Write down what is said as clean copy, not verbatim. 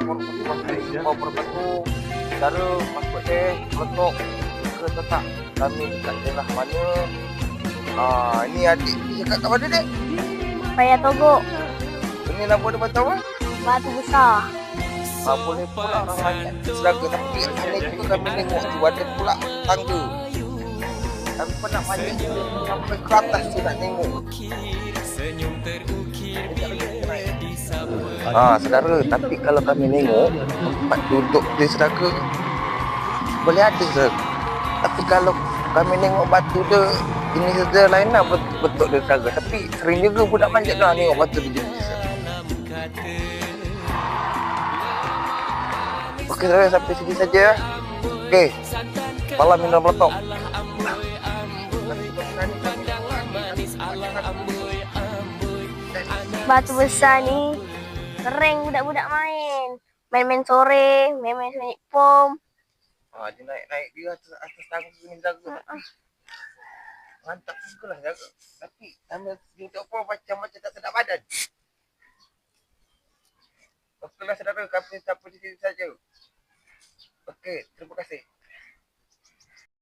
mau berbatu cara masuk meletup ke tetap kami dekat daerah mana. Ini adik dia cakap kat mana dek? Paya Togo, Ini nama dia macam apa? batu besar. Boleh pula orang banyak seraga, tapi ada juga kami tengok tu ada pula tangga. Kami pernah banyak sampai ke atas tu nak tengok. Saudara, tapi kalau kami tengok tempat duduk dia saudara boleh ada saudara. Tapi kalau kami tengok batu dia ini saja lain lah bentuk dia saudara. Tapi sering juga budak manjat lah tengok batu dia jenis. Okey saudara, sampai sini saja. Okey, malam minum meletup. Batu besar ni sering budak-budak main. Main-main sore, main-main senyik pom. Dia naik-naik dia atas tangga ni saudara. Mantap juga lah saudara. Tapi sambil duduk pun macam tak sedap badan. Okeylah saudara, kami sampai di sini saja. Okey, terima kasih.